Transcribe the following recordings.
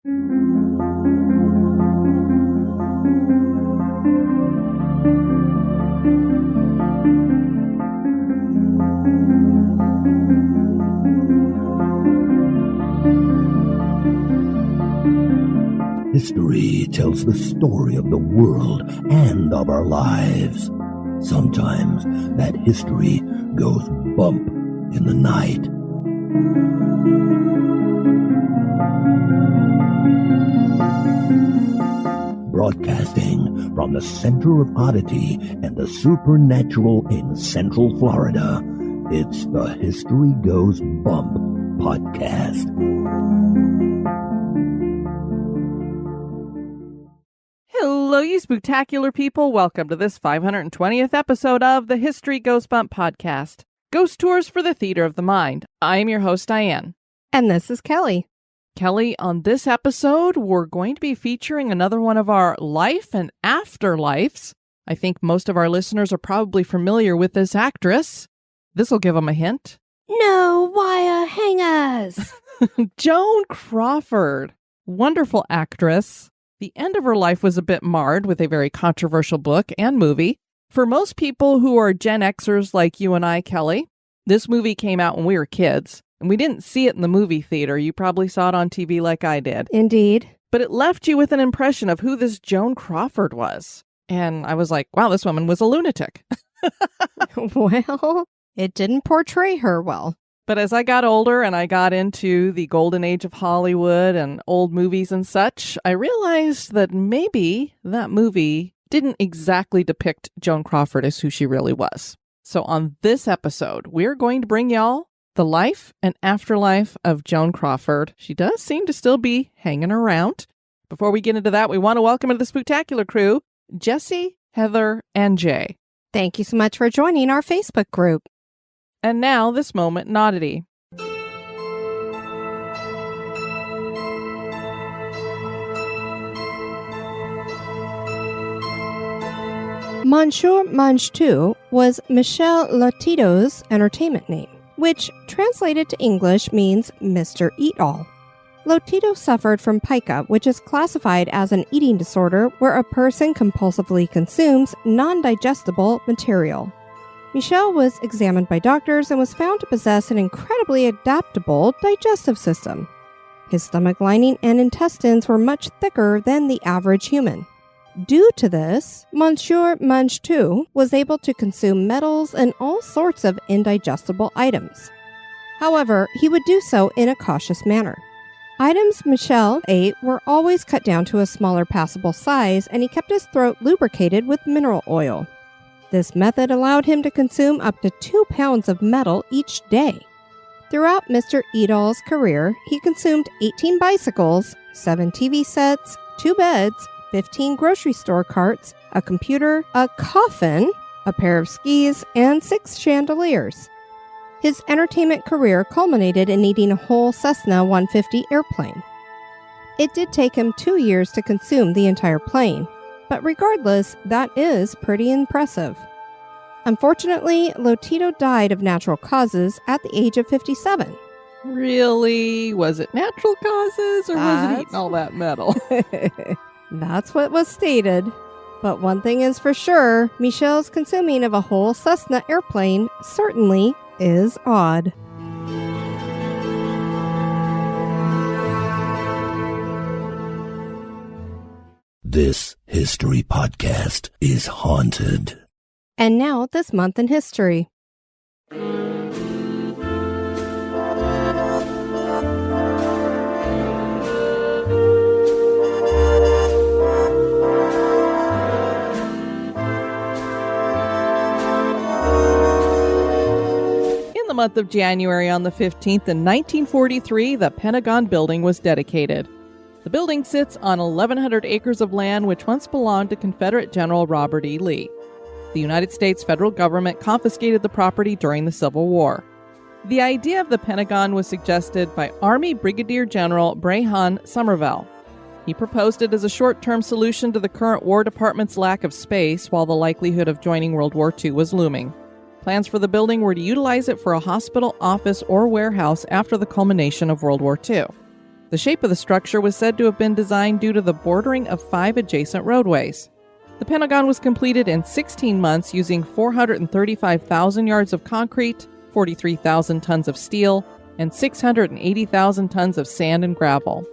History tells the story of the world and of our lives. Sometimes that history goes bump in the night. Broadcasting from the center of Oddity and the supernatural in Central Florida, it's the History Goes Bump podcast. Hello, you spooktacular people. Welcome to this 520th episode of the History Goes Bump podcast. Ghost Tours for the Theater of the Mind. I am your host, Diane. And this is Kelly. Kelly, on this episode, we're going to be featuring another one of our life and afterlives. I think most of our listeners are probably familiar with this actress. This will give them a hint. No wire hangers. Joan Crawford. Wonderful actress. The end of her life was a bit marred with a very controversial book and movie. For most people who are Gen Xers like you and I, Kelly, this movie came out when we were kids, and we didn't see it in the movie theater. You probably saw it on TV like I did. Indeed. But it left you with an impression of who this Joan Crawford was. And I was like, wow, this woman was a lunatic. Well, it didn't portray her well. But as I got older and I got into the golden age of Hollywood and old movies and such, I realized that maybe that movie didn't exactly depict Joan Crawford as who she really was. So on this episode, we're going to bring y'all the life and afterlife of Joan Crawford. She does seem to still be hanging around. Before we get into that, we want to welcome into the Spooktacular crew, Jesse, Heather, and Jay. Thank you so much for joining our Facebook group. And now, this moment in Oddity. Monsieur Mange 2 was Michel Lotito's entertainment name, which translated to English means Mr. Eat-All. Lotito suffered from pica, which is classified as an eating disorder where a person compulsively consumes non-digestible material. Michel was examined by doctors and was found to possess an incredibly adaptable digestive system. His stomach lining and intestines were much thicker than the average human. Due to this, Monsieur Mange 2 was able to consume metals and all sorts of indigestible items. However, he would do so in a cautious manner. Items Michel ate were always cut down to a smaller passable size, and he kept his throat lubricated with mineral oil. This method allowed him to consume up to 2 pounds of metal each day. Throughout Mr. Eat-All's career, he consumed 18 bicycles, 7 TV sets, 2 beds, 15 grocery store carts, a computer, a coffin, a pair of skis, and 6 chandeliers. His entertainment career culminated in eating a whole Cessna 150 airplane. It did take him 2 years to consume the entire plane. But regardless, that is pretty impressive. Unfortunately, Lotito died of natural causes at the age of 57. Really? Was it natural causes or was it eating all that metal? That's what was stated. But one thing is for sure, Michel's consuming of a whole Cessna airplane certainly is odd. This history podcast is haunted. And now, this month in history. In the month of January on the 15th in 1943, the Pentagon building was dedicated. The building sits on 1,100 acres of land which once belonged to Confederate General Robert E. Lee. The United States federal government confiscated the property during the Civil War. The idea of the Pentagon was suggested by Army Brigadier General Brehon Somervell. He proposed it as a short-term solution to the current War Department's lack of space while the likelihood of joining World War II was looming. Plans for the building were to utilize it for a hospital, office, or warehouse after the culmination of World War II. The shape of the structure was said to have been designed due to the bordering of 5 adjacent roadways. The Pentagon was completed in 16 months using 435,000 yards of concrete, 43,000 tons of steel, and 680,000 tons of sand and gravel.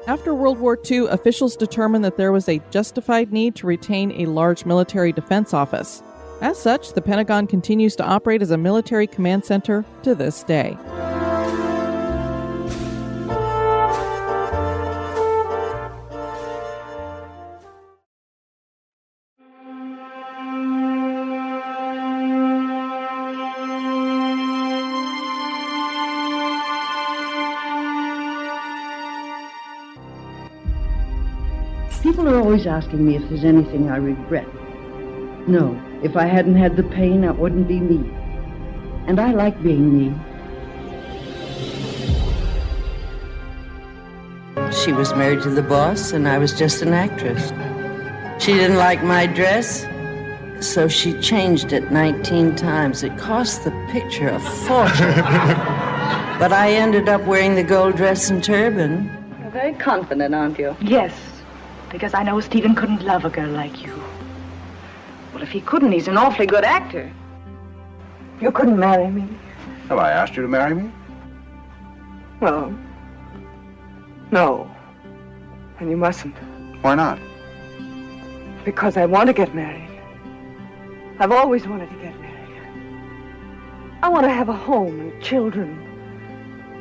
After World War II, officials determined that there was a justified need to retain a large military defense office. As such, the Pentagon continues to operate as a military command center to this day. People are always asking me if there's anything I regret. No, if I hadn't had the pain, I wouldn't be me. And I like being me. She was married to the boss, and I was just an actress. She didn't like my dress, so she changed it 19 times. It cost the picture a fortune. But I ended up wearing the gold dress and turban. You're very confident, aren't you? Yes, because I know Stephen couldn't love a girl like you. Well, if he couldn't, he's an awfully good actor. You couldn't marry me. Have I asked you to marry me? Well, no. And you mustn't. Why not? Because I want to get married. I've always wanted to get married. I want to have a home and children.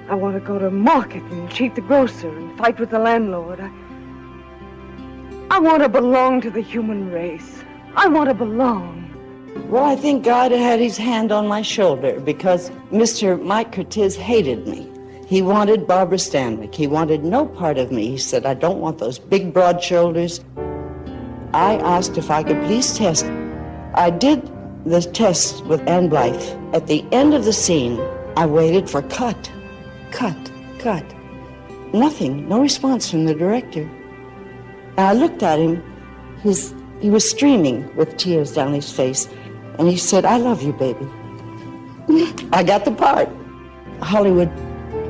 I want to go to market and cheat the grocer and fight with the landlord. I want to belong to the human race. I want to belong. Well, I think God had his hand on my shoulder because Mr. Mike Curtiz hated me. He wanted Barbara Stanwyck. He wanted no part of me. He said, I don't want those big, broad shoulders. I asked if I could please test. I did the test with Ann Blythe. At the end of the scene, I waited for cut. Nothing, no response from the director. And I looked at him. He was streaming with tears down his face. And he said, I love you, baby. I got the part. Hollywood,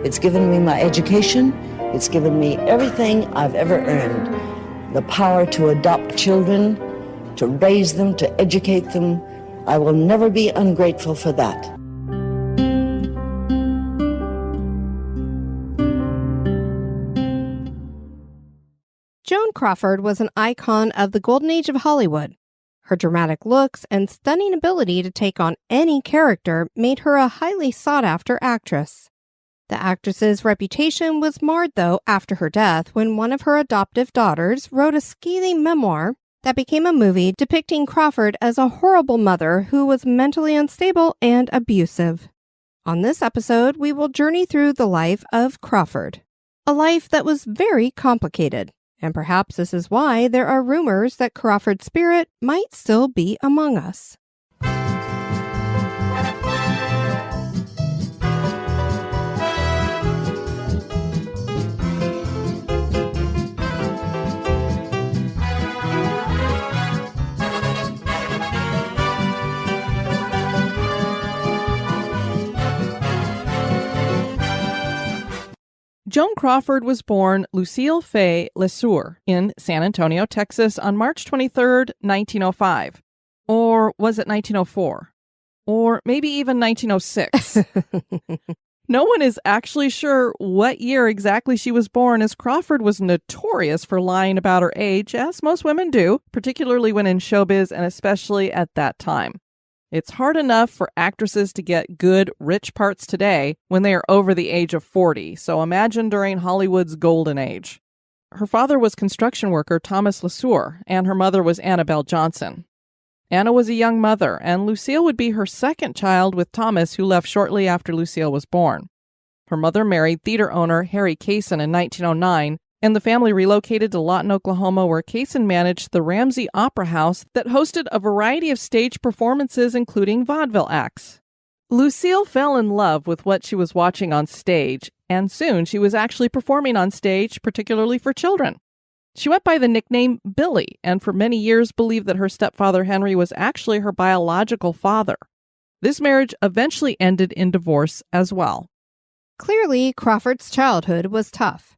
it's given me my education. It's given me everything I've ever earned. The power to adopt children, to raise them, to educate them. I will never be ungrateful for that. Joan Crawford was an icon of the golden age of Hollywood. Her dramatic looks and stunning ability to take on any character made her a highly sought-after actress. The actress's reputation was marred, though, after her death when one of her adoptive daughters wrote a scathing memoir that became a movie depicting Crawford as a horrible mother who was mentally unstable and abusive. On this episode, we will journey through the life of Crawford, a life that was very complicated. And perhaps this is why there are rumors that Crawford's spirit might still be among us. Joan Crawford was born Lucille Fay LeSueur in San Antonio, Texas on March 23, 1905. Or was it 1904? Or maybe even 1906? No one is actually sure what year exactly she was born, as Crawford was notorious for lying about her age, as most women do, particularly when in showbiz and especially at that time. It's hard enough for actresses to get good, rich parts today when they are over the age of 40, so imagine during Hollywood's golden age. Her father was construction worker Thomas LeSueur, and her mother was Annabelle Johnson. Anna was a young mother, and Lucille would be her second child with Thomas, who left shortly after Lucille was born. Her mother married theater owner Harry Kaysen in 1909, and the family relocated to Lawton, Oklahoma, where Kaysen managed the Ramsey Opera House that hosted a variety of stage performances, including vaudeville acts. Lucille fell in love with what she was watching on stage, and soon she was actually performing on stage, particularly for children. She went by the nickname Billy, and for many years believed that her stepfather Henry was actually her biological father. This marriage eventually ended in divorce as well. Clearly, Crawford's childhood was tough.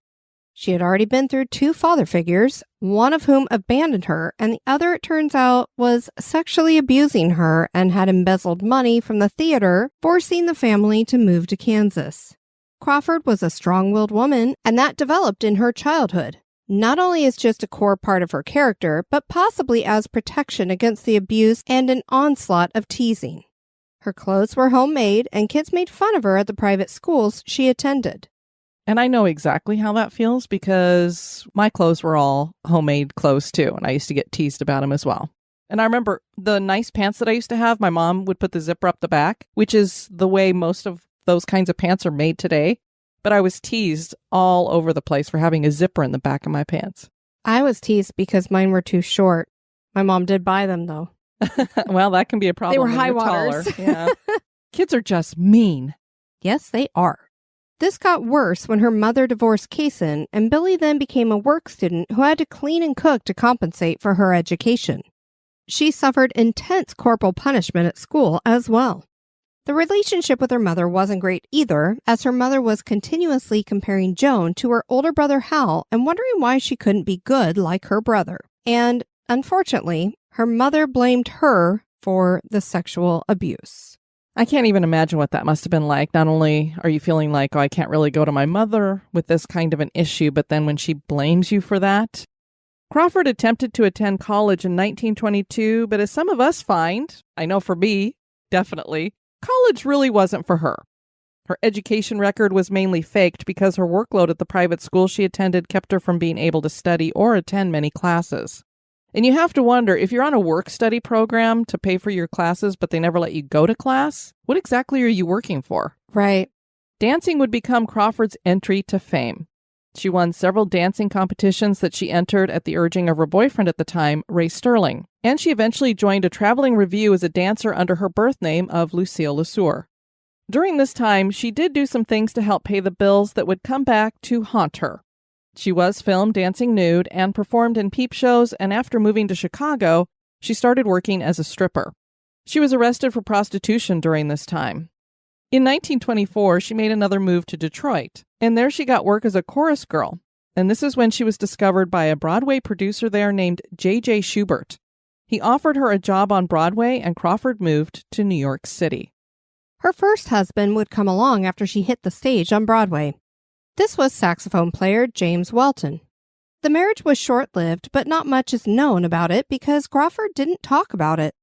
She had already been through 2 father figures, one of whom abandoned her, and the other, it turns out, was sexually abusing her and had embezzled money from the theater, forcing the family to move to Kansas. Crawford was a strong-willed woman, and that developed in her childhood, not only as just a core part of her character, but possibly as protection against the abuse and an onslaught of teasing. Her clothes were homemade, and kids made fun of her at the private schools she attended. And I know exactly how that feels because my clothes were all homemade clothes too, and I used to get teased about them as well. And I remember the nice pants that I used to have, my mom would put the zipper up the back, which is the way most of those kinds of pants are made today. But I was teased all over the place for having a zipper in the back of my pants. I was teased because mine were too short. My mom did buy them, though. Well, that can be a problem. They were when high you're waters. Taller. Yeah. Kids are just mean. Yes, they are. This got worse when her mother divorced Kaysen, and Billy then became a work student who had to clean and cook to compensate for her education. She suffered intense corporal punishment at school as well. The relationship with her mother wasn't great either, as her mother was continuously comparing Joan to her older brother Hal and wondering why she couldn't be good like her brother. And, unfortunately, her mother blamed her for the sexual abuse. I can't even imagine what that must have been like. Not only are you feeling like, oh, I can't really go to my mother with this kind of an issue, but then when she blames you for that. Crawford attempted to attend college in 1922, but as some of us find, I know for me, definitely, college really wasn't for her. Her education record was mainly faked because her workload at the private school she attended kept her from being able to study or attend many classes. And you have to wonder, if you're on a work-study program to pay for your classes, but they never let you go to class, what exactly are you working for? Right. Dancing would become Crawford's entry to fame. She won several dancing competitions that she entered at the urging of her boyfriend at the time, Ray Sterling, and she eventually joined a traveling revue as a dancer under her birth name of Lucille Lesueur. During this time, she did do some things to help pay the bills that would come back to haunt her. She was filmed dancing nude and performed in peep shows, and after moving to Chicago, she started working as a stripper. She was arrested for prostitution during this time. In 1924, she made another move to Detroit, and there she got work as a chorus girl. And this is when she was discovered by a Broadway producer there named J.J. Schubert. He offered her a job on Broadway, and Crawford moved to New York City. Her first husband would come along after she hit the stage on Broadway. This was saxophone player James Welton. The marriage was short-lived, but not much is known about it because Crawford didn't talk about it.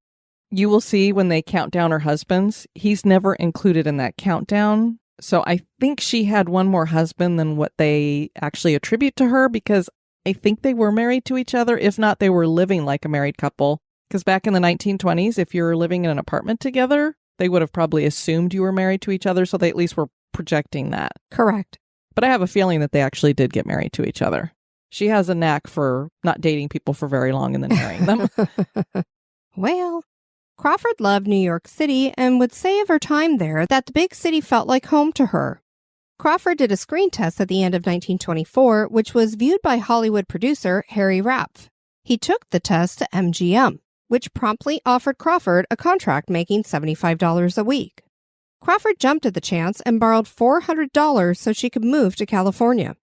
You will see when they count down her husbands, he's never included in that countdown. So I think she had one more husband than what they actually attribute to her, because I think they were married to each other. If not, they were living like a married couple. Because back in the 1920s, if you were living in an apartment together, they would have probably assumed you were married to each other, so they at least were projecting that. Correct. But I have a feeling that they actually did get married to each other. She has a knack for not dating people for very long and then marrying them. Well, Crawford loved New York City and would say of her time there that the big city felt like home to her. Crawford did a screen test at the end of 1924, which was viewed by Hollywood producer Harry Rapf. He took the test to MGM, which promptly offered Crawford a contract making $75 a week. Crawford jumped at the chance and borrowed $400 so she could move to California.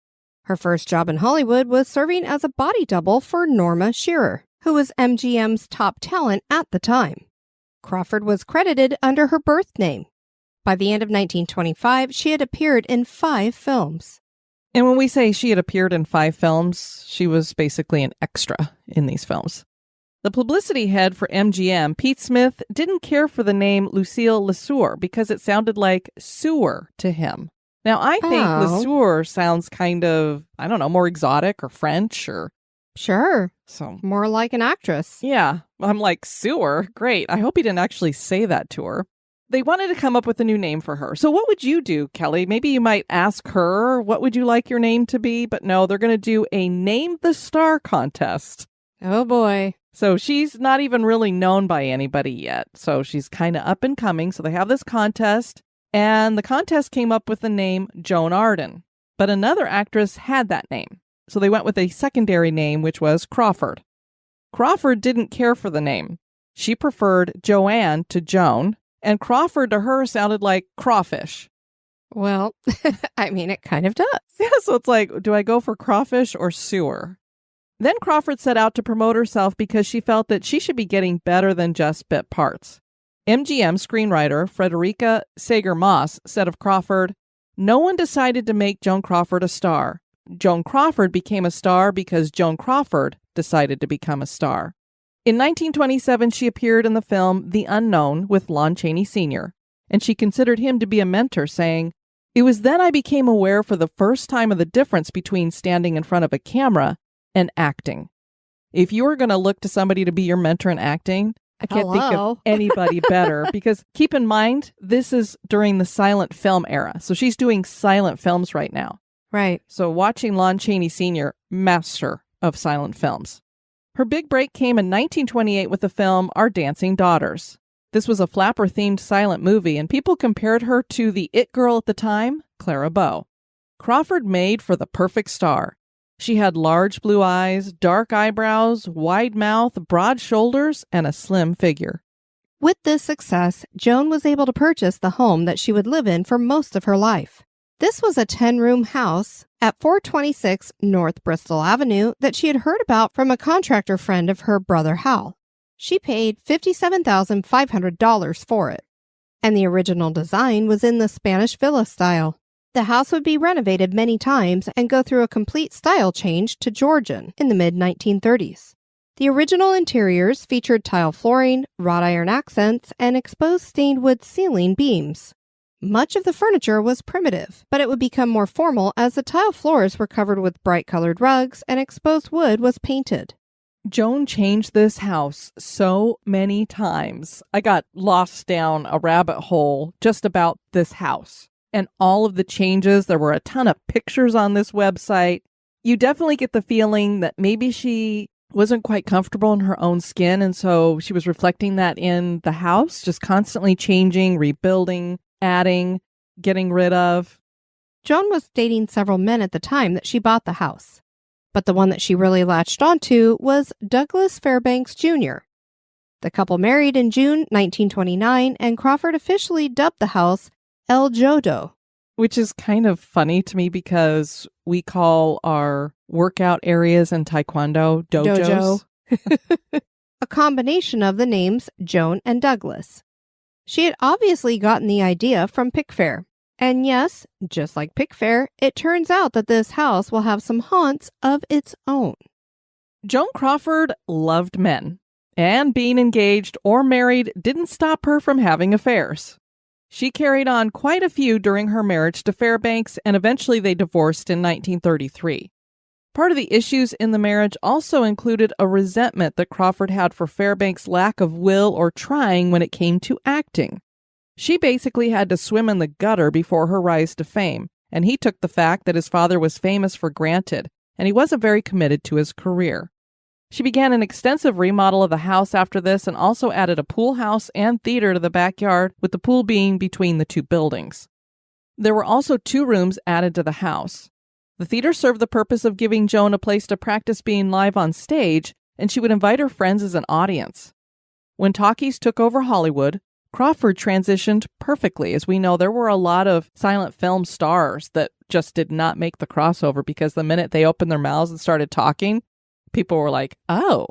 Her first job in Hollywood was serving as a body double for Norma Shearer, who was MGM's top talent at the time. Crawford was credited under her birth name. By the end of 1925, she had appeared in 5 films. And when we say she had appeared in 5 films, she was basically an extra in these films. The publicity head for MGM, Pete Smith, didn't care for the name Lucille Lesueur because it sounded like sewer to him. Now, I think Lesueur sounds kind of, I don't know, more exotic or French or... Sure. So more like an actress. Yeah. I'm like, sewer? Great. I hope he didn't actually say that to her. They wanted to come up with a new name for her. So what would you do, Kelly? Maybe you might ask her, what would you like your name to be? But no, they're going to do a Name the Star contest. Oh, boy. So she's not even really known by anybody yet. So she's kind of up and coming. So they have this contest. And the contest came up with the name Joan Arden. But another actress had that name. So they went with a secondary name, which was Crawford. Crawford didn't care for the name. She preferred Joanne to Joan. And Crawford to her sounded like crawfish. Well, I mean, it kind of does. Yeah, so it's like, do I go for crawfish or sewer? Then Crawford set out to promote herself because she felt that she should be getting better than just bit parts. MGM screenwriter Frederica Sager-Moss said of Crawford, "No one decided to make Joan Crawford a star. Joan Crawford became a star because Joan Crawford decided to become a star." In 1927, she appeared in the film The Unknown with Lon Chaney Sr., and she considered him to be a mentor, saying, "It was then I became aware for the first time of the difference between standing in front of a camera and acting." If you were going to look to somebody to be your mentor in acting, I can't think of anybody better, because keep in mind, this is during the silent film era. So she's doing silent films right now. Right. So watching Lon Chaney Sr., master of silent films. Her big break came in 1928 with the film Our Dancing Daughters. This was a flapper-themed silent movie, and people compared her to the it girl at the time, Clara Bow. Crawford made for the perfect star. She had large blue eyes, dark eyebrows, wide mouth, broad shoulders, and a slim figure. With this success, Joan was able to purchase the home that she would live in for most of her life. This was a 10-room house at 426 North Bristol Avenue that she had heard about from a contractor friend of her brother Hal. She paid $57,500 for it, and the original design was in the Spanish villa style. The house would be renovated many times and go through a complete style change to Georgian in the mid-1930s. The original interiors featured tile flooring, wrought iron accents, and exposed stained wood ceiling beams. Much of the furniture was primitive, but it would become more formal as the tile floors were covered with bright-colored rugs and exposed wood was painted. Joan changed this house so many times. I got lost down a rabbit hole just about this house. And all of the changes, there were a ton of pictures on this website. You definitely get the feeling that maybe she wasn't quite comfortable in her own skin, and so she was reflecting that in the house, just constantly changing, rebuilding, adding, getting rid of. Joan was dating several men at the time that she bought the house, but the one that she really latched onto was Douglas Fairbanks Jr. The couple married in June 1929, and Crawford officially dubbed the house El Jodo. Which is kind of funny to me because we call our workout areas in Taekwondo dojos. A combination of the names Joan and Douglas. She had obviously gotten the idea from Pickfair. And yes, just like Pickfair, it turns out that this house will have some haunts of its own. Joan Crawford loved men, and being engaged or married didn't stop her from having affairs. She carried on quite a few during her marriage to Fairbanks, and eventually they divorced in 1933. Part of the issues in the marriage also included a resentment that Crawford had for Fairbanks' lack of will or trying when it came to acting. She basically had to swim in the gutter before her rise to fame, and he took the fact that his father was famous for granted, and he wasn't very committed to his career. She began an extensive remodel of the house after this and also added a pool house and theater to the backyard, with the pool being between the two buildings. There were also 2 rooms added to the house. The theater served the purpose of giving Joan a place to practice being live on stage, and she would invite her friends as an audience. When talkies took over Hollywood, Crawford transitioned perfectly. As we know, there were a lot of silent film stars that just did not make the crossover because the minute they opened their mouths and started talking, people were like, oh.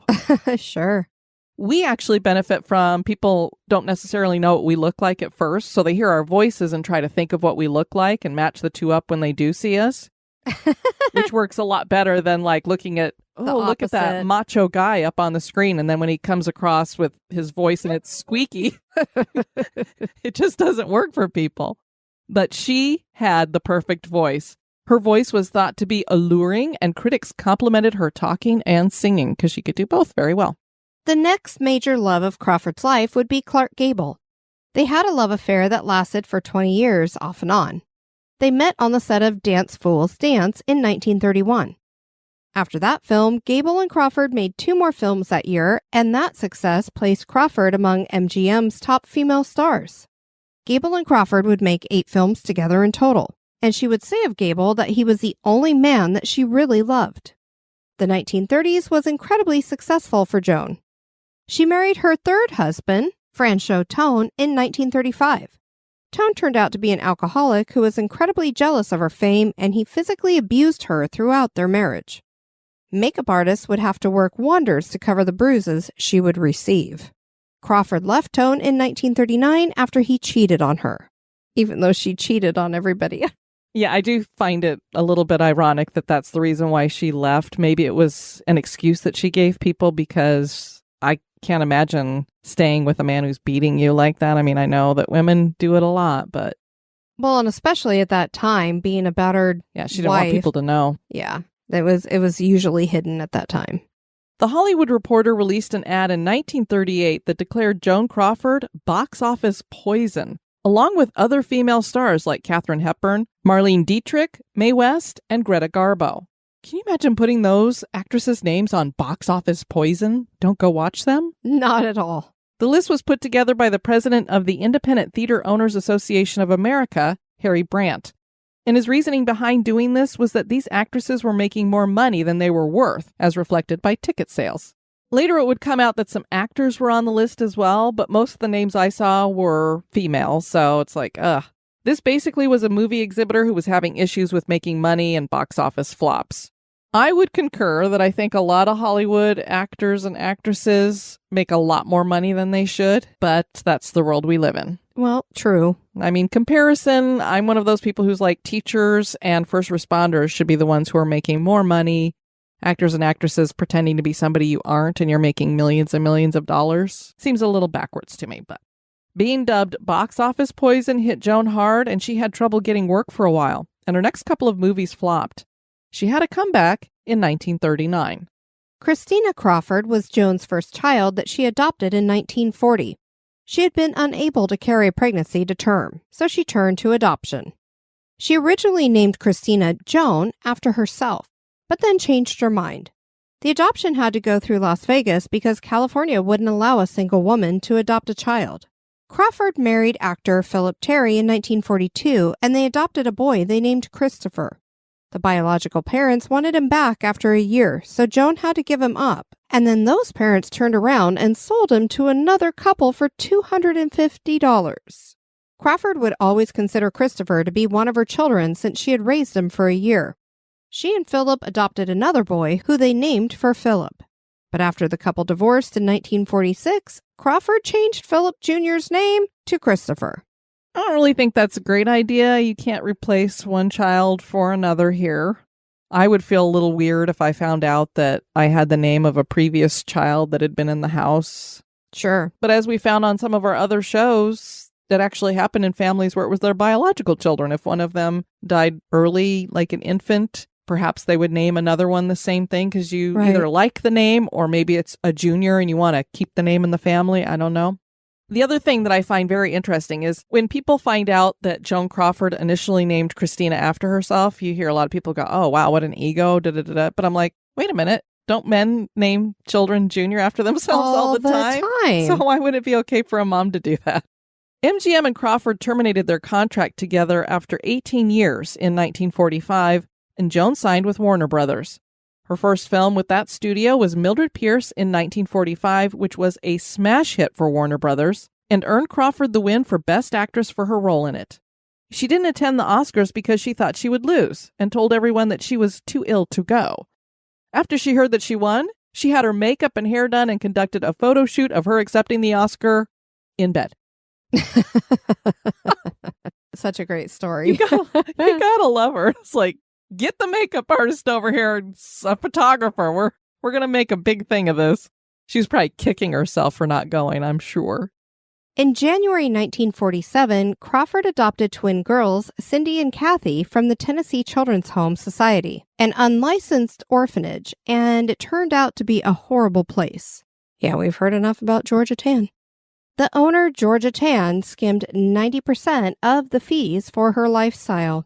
Sure. We actually benefit from people don't necessarily know what we look like at first, so they hear our voices and try to think of what we look like and match the two up when they do see us, which works a lot better than like looking at, look at that macho guy up on the screen, and then when he comes across with his voice and it's squeaky, it just doesn't work for people. But she had the perfect voice. Her voice was thought to be alluring, and critics complimented her talking and singing because she could do both very well. The next major love of Crawford's life would be Clark Gable. They had a love affair that lasted for 20 years off and on. They met on the set of Dance Fools Dance in 1931. After that film, Gable and Crawford made 2 more films that year, and that success placed Crawford among MGM's top female stars. Gable and Crawford would make 8 films together in total, and she would say of Gable that he was the only man that she really loved. The 1930s was incredibly successful for Joan. She married her 3rd husband, Franchot Tone, in 1935. Tone turned out to be an alcoholic who was incredibly jealous of her fame, and he physically abused her throughout their marriage. Makeup artists would have to work wonders to cover the bruises she would receive. Crawford left Tone in 1939 after he cheated on her, even though she cheated on everybody. Yeah, I do find it a little bit ironic that that's the reason why she left. Maybe it was an excuse that she gave people, because I can't imagine staying with a man who's beating you like that. I mean, I know that women do it a lot, but... Well, and especially at that time, being a battered yeah, she didn't want people to know. Yeah, it was usually hidden at that time. The Hollywood Reporter released an ad in 1938 that declared Joan Crawford box office poison, along with other female stars like Katharine Hepburn, Marlene Dietrich, Mae West, and Greta Garbo. Can you imagine putting those actresses' names on box office poison? Don't go watch them? Not at all. The list was put together by the president of the Independent Theater Owners Association of America, Harry Brandt. And his reasoning behind doing this was that these actresses were making more money than they were worth, as reflected by ticket sales. Later, it would come out that some actors were on the list as well, but most of the names I saw were female, so it's like, ugh. This basically was a movie exhibitor who was having issues with making money and box office flops. I would concur that I think a lot of Hollywood actors and actresses make a lot more money than they should, but that's the world we live in. Well, true. I mean, comparison, I'm one of those people who's like, teachers and first responders should be the ones who are making more money. Actors and actresses pretending to be somebody you aren't and you're making millions and millions of dollars seems a little backwards to me. But being dubbed box office poison hit Joan hard, and she had trouble getting work for a while, and her next couple of movies flopped. She had a comeback in 1939. Christina Crawford was Joan's first child that she adopted in 1940. She had been unable to carry a pregnancy to term, so she turned to adoption. She originally named Christina Joan after herself, but then changed her mind. The adoption had to go through Las Vegas because California wouldn't allow a single woman to adopt a child. Crawford married actor Philip Terry in 1942, and they adopted a boy they named Christopher. The biological parents wanted him back after a year, so Joan had to give him up, and then those parents turned around and sold him to another couple for $250. Crawford would always consider Christopher to be one of her children since she had raised him for a year. She and Philip adopted another boy who they named for Philip. But after the couple divorced in 1946, Crawford changed Philip Jr.'s name to Christopher. I don't really think that's a great idea. You can't replace one child for another here. I would feel a little weird if I found out that I had the name of a previous child that had been in the house. Sure. But as we found on some of our other shows, that actually happened in families where it was their biological children. If one of them died early, like an infant, perhaps they would name another one the same thing because you either like the name or maybe it's a junior and you want to keep the name in the family. I don't know. The other thing that I find very interesting is when people find out that Joan Crawford initially named Christina after herself, you hear a lot of people go, oh, wow, what an ego, da-da-da-da. But I'm like, wait a minute. Don't men name children junior after themselves all the time? So why would it be okay for a mom to do that? MGM and Crawford terminated their contract together after 18 years in 1945, and Joan signed with Warner Brothers. Her first film with that studio was Mildred Pierce in 1945, which was a smash hit for Warner Brothers and earned Crawford the win for Best Actress for her role in it. She didn't attend the Oscars because she thought she would lose and told everyone that she was too ill to go. After she heard that she won, she had her makeup and hair done and conducted a photo shoot of her accepting the Oscar in bed. Such a great story. You gotta love her. It's like, get the makeup artist over here, a photographer. We're going to make a big thing of this. She's probably kicking herself for not going, I'm sure. In January 1947, Crawford adopted twin girls, Cindy and Kathy, from the Tennessee Children's Home Society, an unlicensed orphanage, and it turned out to be a horrible place. Yeah, we've heard enough about Georgia Tann. The owner, Georgia Tann, skimmed 90% of the fees for her lifestyle.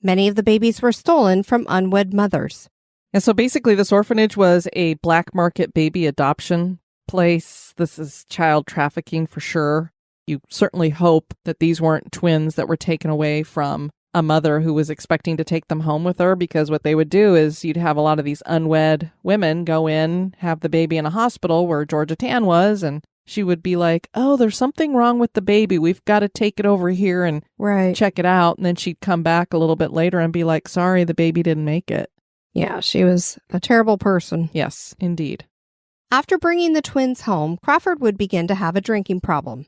Many of the babies were stolen from unwed mothers. And so basically this orphanage was a black market baby adoption place. This is child trafficking for sure. You certainly hope that these weren't twins that were taken away from a mother who was expecting to take them home with her, because what they would do is you'd have a lot of these unwed women go in, have the baby in a hospital where Georgia Tann was, and she would be like, oh, there's something wrong with the baby. We've got to take it over here and check it out. And then she'd come back a little bit later and be like, sorry, the baby didn't make it. Yeah, she was a terrible person. Yes, indeed. After bringing the twins home, Crawford would begin to have a drinking problem.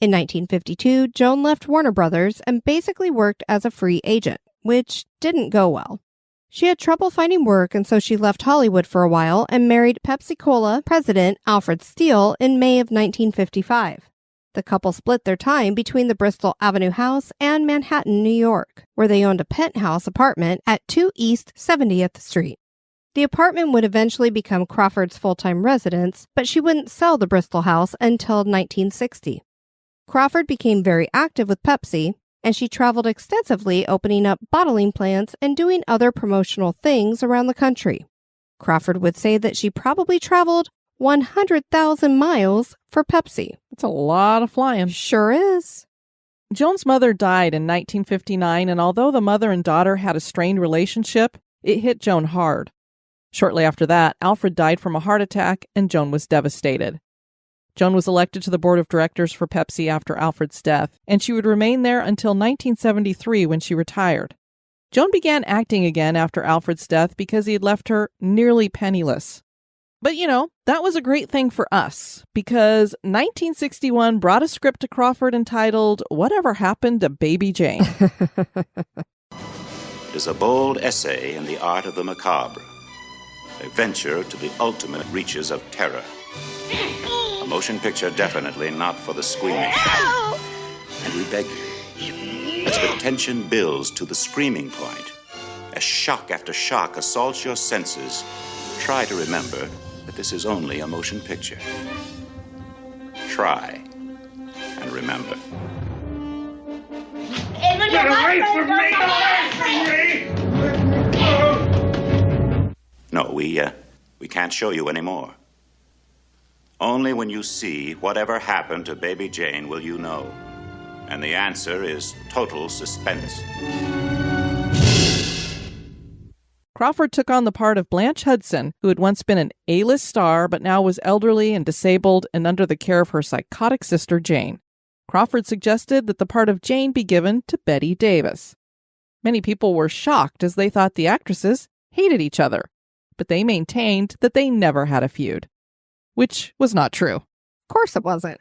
In 1952, Joan left Warner Brothers and basically worked as a free agent, which didn't go well. She had trouble finding work, and so she left Hollywood for a while and married Pepsi-Cola president Alfred Steele in May of 1955. The couple split their time between the Bristol Avenue house and Manhattan, New York, where they owned a penthouse apartment at 2 East 70th Street. The apartment would eventually become Crawford's full-time residence, but she wouldn't sell the Bristol house until 1960. Crawford became very active with Pepsi, and she traveled extensively opening up bottling plants and doing other promotional things around the country. Crawford would say that she probably traveled 100,000 miles for Pepsi. That's a lot of flying. Sure is. Joan's mother died in 1959, and although the mother and daughter had a strained relationship, it hit Joan hard. Shortly after that, Alfred died from a heart attack, and Joan was devastated. Joan was elected to the board of directors for Pepsi after Alfred's death, and she would remain there until 1973 when she retired. Joan began acting again after Alfred's death because he had left her nearly penniless. But, that was a great thing for us, because 1961 brought a script to Crawford entitled, Whatever Happened to Baby Jane? It is a bold essay in the art of the macabre, a venture to the ultimate reaches of terror. A motion picture definitely not for the squeamish. And we beg you, as the tension builds to the screaming point, as shock after shock assaults your senses, try to remember that this is only a motion picture. Try and remember. Get away from me! Get away from me! No, we can't show you anymore. Only when you see whatever happened to baby Jane will you know. And the answer is total suspense. Crawford took on the part of Blanche Hudson, who had once been an A-list star but now was elderly and disabled and under the care of her psychotic sister Jane. Crawford suggested that the part of Jane be given to Bette Davis. Many people were shocked as they thought the actresses hated each other, but they maintained that they never had a feud. Which was not true. Of course it wasn't.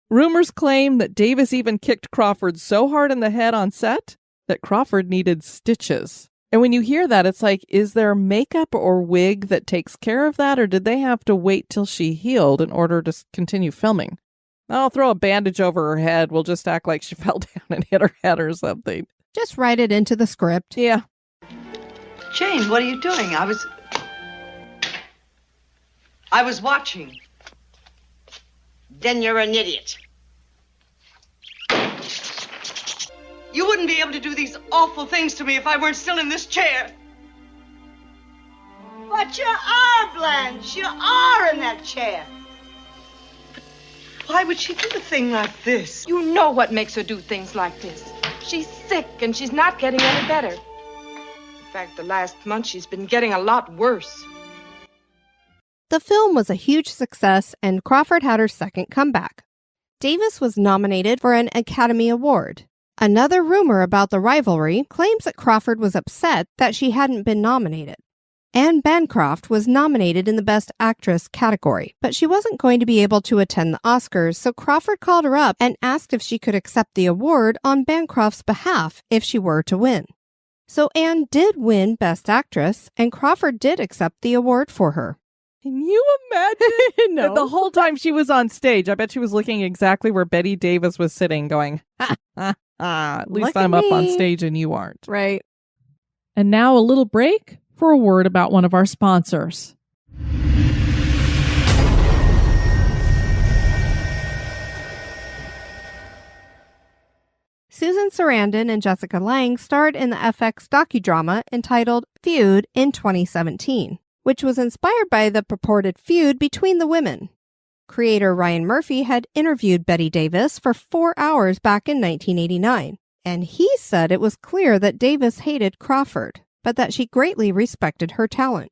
Rumors claim that Davis even kicked Crawford so hard in the head on set that Crawford needed stitches. And when you hear that, it's like, is there makeup or wig that takes care of that? Or did they have to wait till she healed in order to continue filming? I'll throw a bandage over her head. We'll just act like she fell down and hit her head or something. Just write it into the script. Yeah. Jane, what are you doing? I was watching. Then you're an idiot. You wouldn't be able to do these awful things to me if I weren't still in this chair. But you are, Blanche. You are in that chair. Why would she do a thing like this? You know what makes her do things like this. She's sick and she's not getting any better. In fact, the last month she's been getting a lot worse. The film was a huge success, and Crawford had her second comeback. Davis was nominated for an Academy Award. Another rumor about the rivalry claims that Crawford was upset that she hadn't been nominated. Anne Bancroft was nominated in the Best Actress category, but she wasn't going to be able to attend the Oscars, so Crawford called her up and asked if she could accept the award on Bancroft's behalf if she were to win. So Anne did win Best Actress, and Crawford did accept the award for her. Can you imagine? No. The whole time she was on stage, I bet she was looking exactly where Bette Davis was sitting going, at least Look at I'm up on me. stage and you aren't. Right. And now a little break for a word about one of our sponsors. Susan Sarandon and Jessica Lange starred in the FX docudrama entitled Feud in 2017, which was inspired by the purported feud between the women. Creator Ryan Murphy had interviewed Bette Davis for 4 hours back in 1989, and he said it was clear that Davis hated Crawford, but that she greatly respected her talent.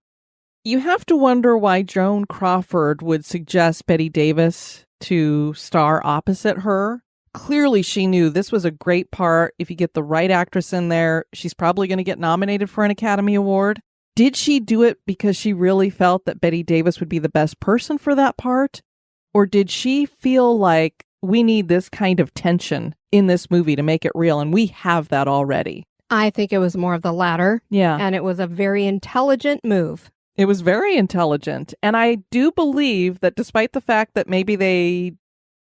You have to wonder why Joan Crawford would suggest Bette Davis to star opposite her. Clearly, she knew this was a great part. If you get the right actress in there, she's probably going to get nominated for an Academy Award. Did she do it because she really felt that Bette Davis would be the best person for that part? Or did she feel like we need this kind of tension in this movie to make it real, and we have that already? I think it was more of the latter. Yeah. And it was a very intelligent move. It was very intelligent. And I do believe that despite the fact that maybe they,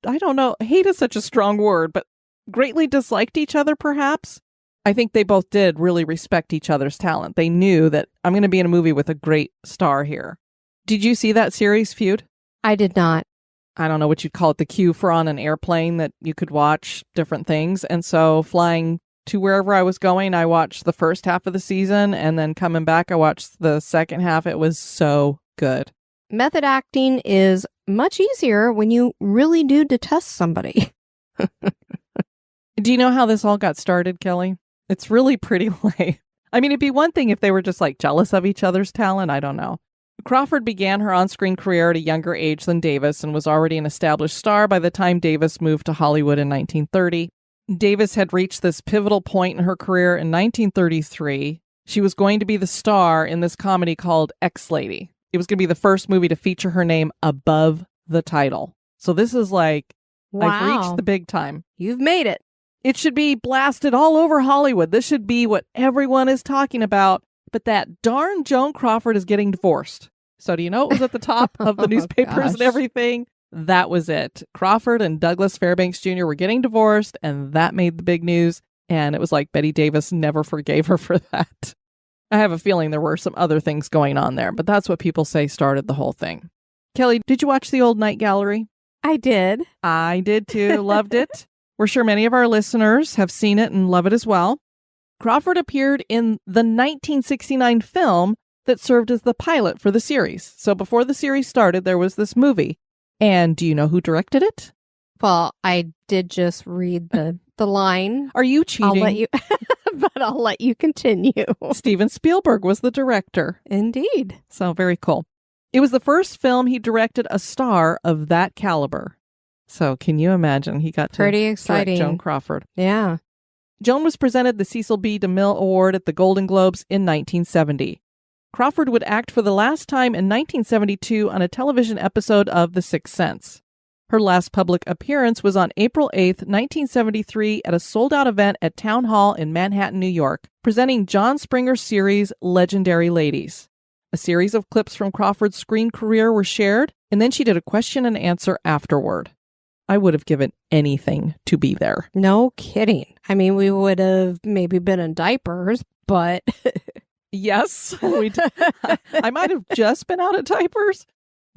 I don't know, hate is such a strong word, but greatly disliked each other perhaps, I think they both did really respect each other's talent. They knew that I'm going to be in a movie with a great star here. Did you see that series, Feud? I did not. I don't know what you'd call it, the queue for on an airplane that you could watch different things. And so flying to wherever I was going, I watched the first half of the season, and then coming back, I watched the second half. It was so good. Method acting is much easier when you really do detest somebody. Do you know how this all got started, Kelly? It's really pretty lame. I mean, it'd be one thing if they were just like jealous of each other's talent. I don't know. Crawford began her on-screen career at a younger age than Davis and was already an established star by the time Davis moved to Hollywood in 1930. Davis had reached this pivotal point in her career in 1933. She was going to be the star in this comedy called Ex-Lady. It was going to be the first movie to feature her name above the title. So this is like, wow. I've reached the big time. You've made it. It should be blasted all over Hollywood. This should be what everyone is talking about. But that darn Joan Crawford is getting divorced. So do you know it was at the top of the newspapers and everything? That was it. Crawford and Douglas Fairbanks Jr. were getting divorced, and that made the big news. And it was like Bette Davis never forgave her for that. I have a feeling there were some other things going on there, but that's what people say started the whole thing. Kelly, did you watch the old Night Gallery? I did. I did too. Loved it. We're sure many of our listeners have seen it and love it as well. Crawford appeared in the 1969 film that served as the pilot for the series. So before the series started, there was this movie. And do you know who directed it? Well, I did just read the line. Are you cheating? I'll let you, but I'll let you continue. Steven Spielberg was the director. Indeed. So very cool. It was the first film he directed a star of that caliber. So can you imagine? He got to pretty exciting. Direct Joan Crawford. Yeah. Joan was presented the Cecil B. DeMille Award at the Golden Globes in 1970. Crawford would act for the last time in 1972 on a television episode of The Sixth Sense. Her last public appearance was on April 8th, 1973 at a sold-out event at Town Hall in Manhattan, New York, presenting John Springer's series Legendary Ladies. A series of clips from Crawford's screen career were shared, and then she did a question and answer afterward. I would have given anything to be there. No kidding. I mean, we would have maybe been in diapers, but... Yes, I might have just been out of diapers.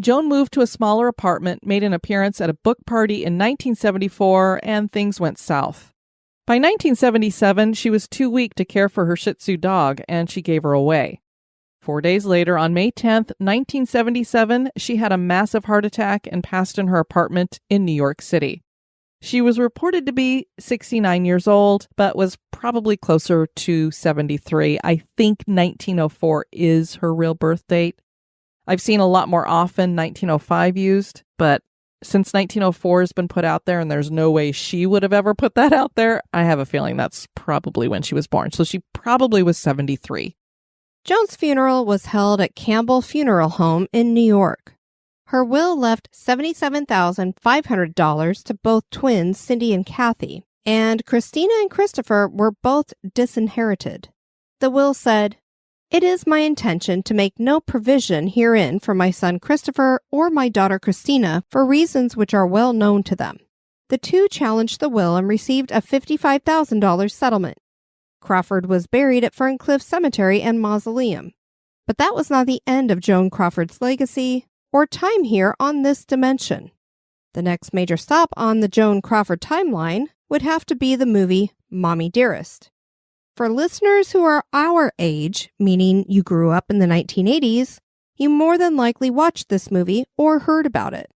Joan moved to a smaller apartment, made an appearance at a book party in 1974, and things went south. By 1977, she was too weak to care for her Shih Tzu dog, and she gave her away. 4 days later, on May 10th, 1977, she had a massive heart attack and passed in her apartment in New York City. She was reported to be 69 years old, but was probably closer to 73. I think 1904 is her real birth date. I've seen a lot more often 1905 used, but since 1904 has been put out there and there's no way she would have ever put that out there, I have a feeling that's probably when she was born. So she probably was 73. Joan's funeral was held at Campbell Funeral Home in New York. Her will left $77,500 to both twins, Cindy and Kathy, and Christina and Christopher were both disinherited. The will said, "It is my intention to make no provision herein for my son Christopher or my daughter Christina for reasons which are well known to them." The two challenged the will and received a $55,000 settlement. Crawford was buried at Ferncliff Cemetery and Mausoleum. But that was not the end of Joan Crawford's legacy or time here on this dimension. The next major stop on the Joan Crawford timeline would have to be the movie Mommy Dearest. For listeners who are our age, meaning you grew up in the 1980s, you more than likely watched this movie or heard about it.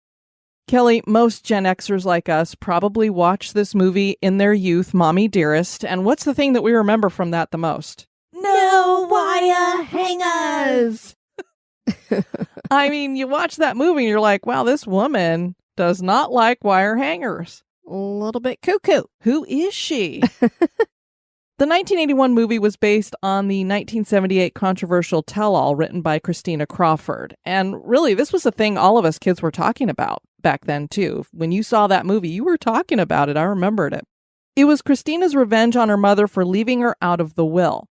Kelly, most Gen Xers like us probably watched this movie in their youth, Mommy Dearest, and what's the thing that we remember from that the most? No wire hangers! I mean, you watch that movie and you're like, wow, this woman does not like wire hangers. A little bit cuckoo. Who is she? The 1981 movie was based on the 1978 controversial tell-all written by Christina Crawford. And really, this was a thing all of us kids were talking about back then, too. When you saw that movie, you were talking about it. I remembered it. It was Christina's revenge on her mother for leaving her out of the will.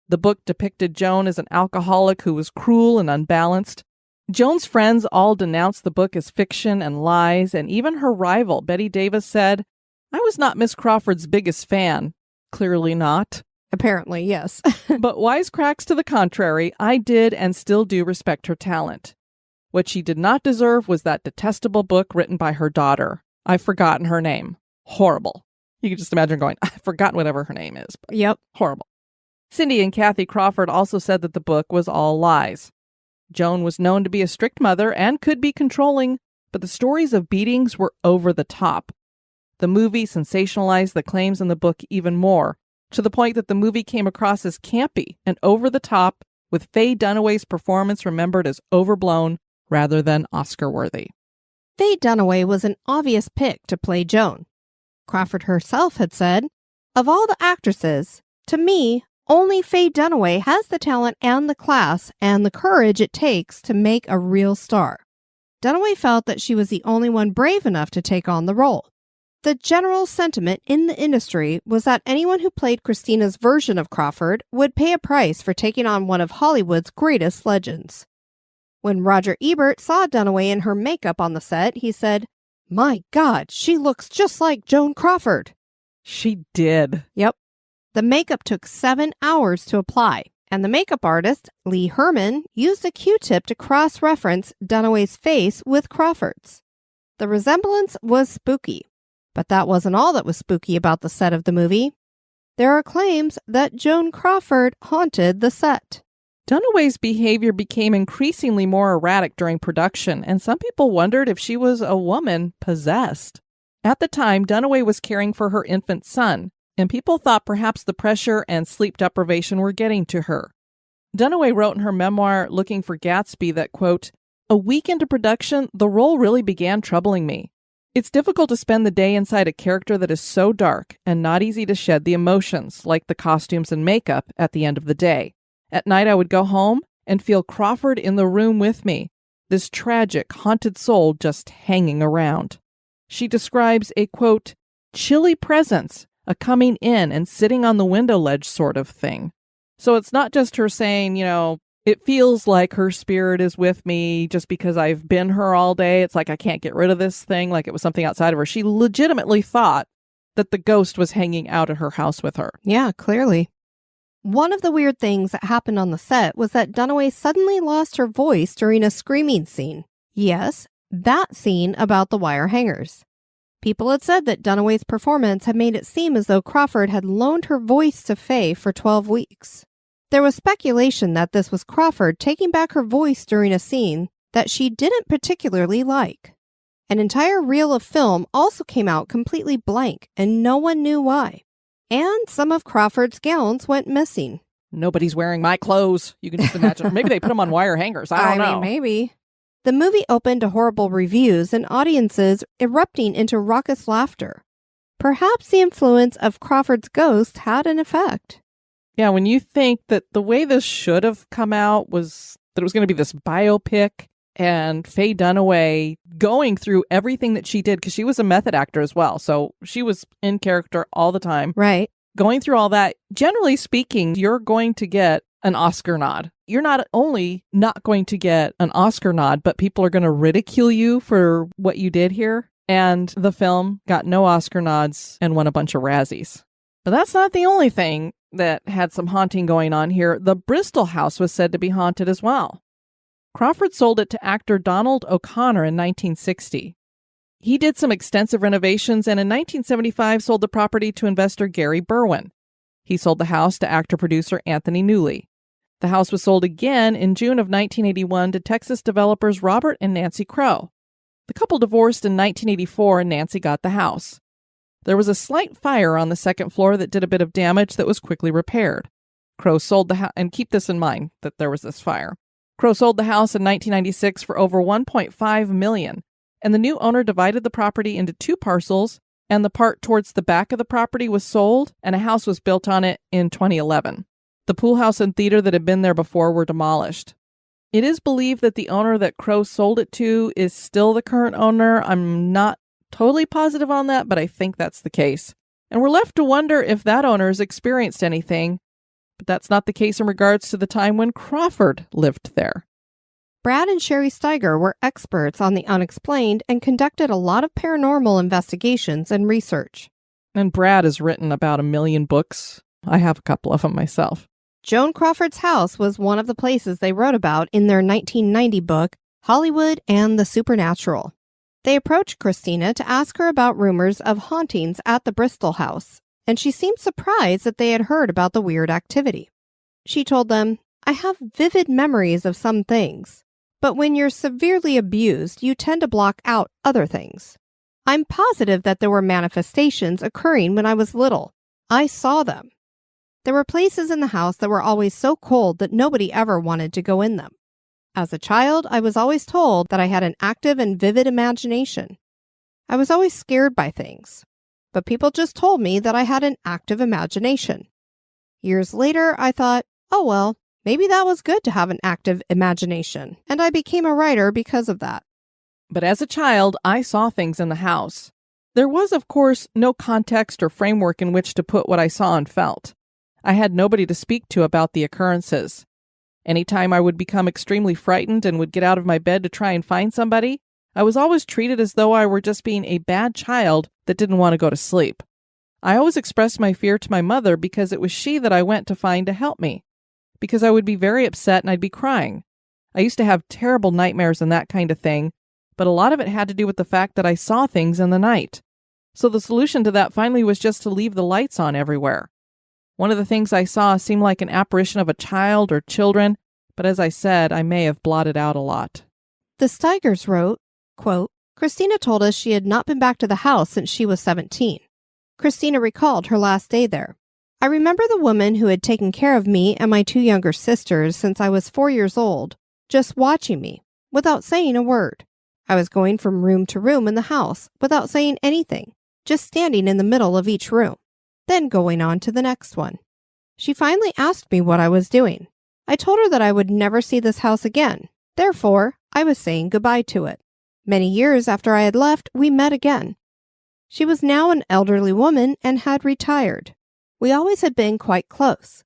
The book depicted Joan as an alcoholic who was cruel and unbalanced. Joan's friends all denounced the book as fiction and lies, and even her rival, Betty Davis, said, "I was not Miss Crawford's biggest fan." Clearly not. Apparently, yes. But wisecracks to the contrary, I did and still do respect her talent. What she did not deserve was that detestable book written by her daughter. I've forgotten her name. Horrible. You can just imagine going, I've forgotten whatever her name is. But yep. Horrible. Cindy and Kathy Crawford also said that the book was all lies. Joan was known to be a strict mother and could be controlling, but the stories of beatings were over the top. The movie sensationalized the claims in the book even more, to the point that the movie came across as campy and over the top, with Faye Dunaway's performance remembered as overblown rather than Oscar-worthy. Faye Dunaway was an obvious pick to play Joan. Crawford herself had said, "Of all the actresses, to me, only Faye Dunaway has the talent and the class and the courage it takes to make a real star." Dunaway felt that she was the only one brave enough to take on the role. The general sentiment in the industry was that anyone who played Christina's version of Crawford would pay a price for taking on one of Hollywood's greatest legends. When Roger Ebert saw Dunaway in her makeup on the set, he said, "My God, she looks just like Joan Crawford." She did. Yep. The makeup took 7 hours to apply, and the makeup artist, Lee Herman, used a Q-tip to cross-reference Dunaway's face with Crawford's. The resemblance was spooky. But that wasn't all that was spooky about the set of the movie. There are claims that Joan Crawford haunted the set. Dunaway's behavior became increasingly more erratic during production, and some people wondered if she was a woman possessed. At the time, Dunaway was caring for her infant son, and people thought perhaps the pressure and sleep deprivation were getting to her. Dunaway wrote in her memoir, Looking for Gatsby, that, quote, "A week into production, the role really began troubling me. It's difficult to spend the day inside a character that is so dark and not easy to shed the emotions, like the costumes and makeup, at the end of the day. At night, I would go home and feel Crawford in the room with me, this tragic, haunted soul just hanging around." She describes a, quote, "chilly presence, a coming in and sitting on the window ledge sort of thing." So it's not just her saying, it feels like her spirit is with me just because I've been her all day. It's like I can't get rid of this thing, like it was something outside of her. She legitimately thought that the ghost was hanging out at her house with her. Yeah, clearly. One of the weird things that happened on the set was that Dunaway suddenly lost her voice during a screaming scene. Yes, that scene about the wire hangers. People had said that Dunaway's performance had made it seem as though Crawford had loaned her voice to Faye for 12 weeks. There was speculation that this was Crawford taking back her voice during a scene that she didn't particularly like. An entire reel of film also came out completely blank, and no one knew why. And some of Crawford's gowns went missing. Nobody's wearing my clothes. You can just imagine. Maybe they put them on wire hangers. I don't know. Maybe. The movie opened to horrible reviews and audiences erupting into raucous laughter. Perhaps the influence of Crawford's ghost had an effect. Yeah, when you think that the way this should have come out was that it was going to be this biopic and Faye Dunaway going through everything that she did, because she was a method actor as well. So she was in character all the time. Right. Going through all that, generally speaking, you're going to get an Oscar nod. You're not only not going to get an Oscar nod, but people are going to ridicule you for what you did here. And the film got no Oscar nods and won a bunch of Razzies. But that's not the only thing that had some haunting going on here. The Bristol house was said to be haunted as well. Crawford sold it to actor Donald O'Connor in 1960. He did some extensive renovations and in 1975 sold the property to investor Gary Berwin. He sold the house to actor-producer Anthony Newley. The house was sold again in June of 1981 to Texas developers Robert and Nancy Crow. The couple divorced in 1984 and Nancy got the house. There was a slight fire on the second floor that did a bit of damage that was quickly repaired. Crow sold the house, and keep this in mind that there was this fire. Crow sold the house in 1996 for over $1.5 million, and the new owner divided the property into 2 parcels, and the part towards the back of the property was sold, and a house was built on it in 2011. The pool house and theater that had been there before were demolished. It is believed that the owner that Crow sold it to is still the current owner. I'm not totally positive on that, but I think that's the case. And we're left to wonder if that owner has experienced anything, but that's not the case in regards to the time when Crawford lived there. Brad and Sherry Steiger were experts on the unexplained and conducted a lot of paranormal investigations and research. And Brad has written about 1 million books. I have a couple of them myself. Joan Crawford's house was one of the places they wrote about in their 1990 book, Hollywood and the Supernatural. They approached Christina to ask her about rumors of hauntings at the Bristol house, and she seemed surprised that they had heard about the weird activity. She told them, "I have vivid memories of some things, but when you're severely abused, you tend to block out other things. I'm positive that there were manifestations occurring when I was little. I saw them. There were places in the house that were always so cold that nobody ever wanted to go in them. As a child, I was always told that I had an active and vivid imagination. I was always scared by things, but people just told me that I had an active imagination. Years later, I thought, oh well, maybe that was good to have an active imagination, and I became a writer because of that." But as a child, I saw things in the house. There was, of course, no context or framework in which to put what I saw and felt. I had nobody to speak to about the occurrences. Anytime I would become extremely frightened and would get out of my bed to try and find somebody, I was always treated as though I were just being a bad child that didn't want to go to sleep. I always expressed my fear to my mother because it was she that I went to find to help me, because I would be very upset and I'd be crying. I used to have terrible nightmares and that kind of thing, but a lot of it had to do with the fact that I saw things in the night. So the solution to that finally was just to leave the lights on everywhere. One of the things I saw seemed like an apparition of a child or children, but as I said, I may have blotted out a lot. The Steigers wrote, quote, "Christina told us she had not been back to the house since she was 17. Christina recalled her last day there. I remember the woman who had taken care of me and my 2 younger sisters since I was 4 years old, just watching me, without saying a word. I was going from room to room in the house without saying anything, just standing in the middle of each room, then going on to the next one. She finally asked me what I was doing. I told her that I would never see this house again. Therefore, I was saying goodbye to it. Many years after I had left, we met again. She was now an elderly woman and had retired. We always had been quite close.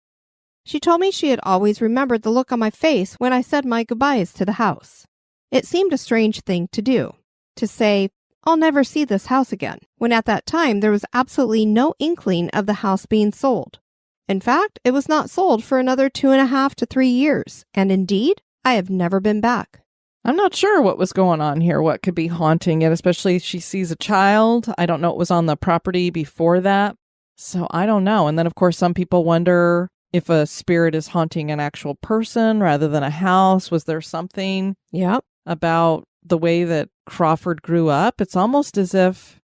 She told me she had always remembered the look on my face when I said my goodbyes to the house. It seemed a strange thing to do, to say, I'll never see this house again, when at that time there was absolutely no inkling of the house being sold. In fact, it was not sold for another 2.5 to 3 years, and indeed, I have never been back. I'm not sure what was going on here, what could be haunting it, especially if she sees a child. I don't know what was on the property before that, so I don't know. And then, of course, some people wonder if a spirit is haunting an actual person rather than a house. Was there something about the way that Crawford grew up? It's almost as if,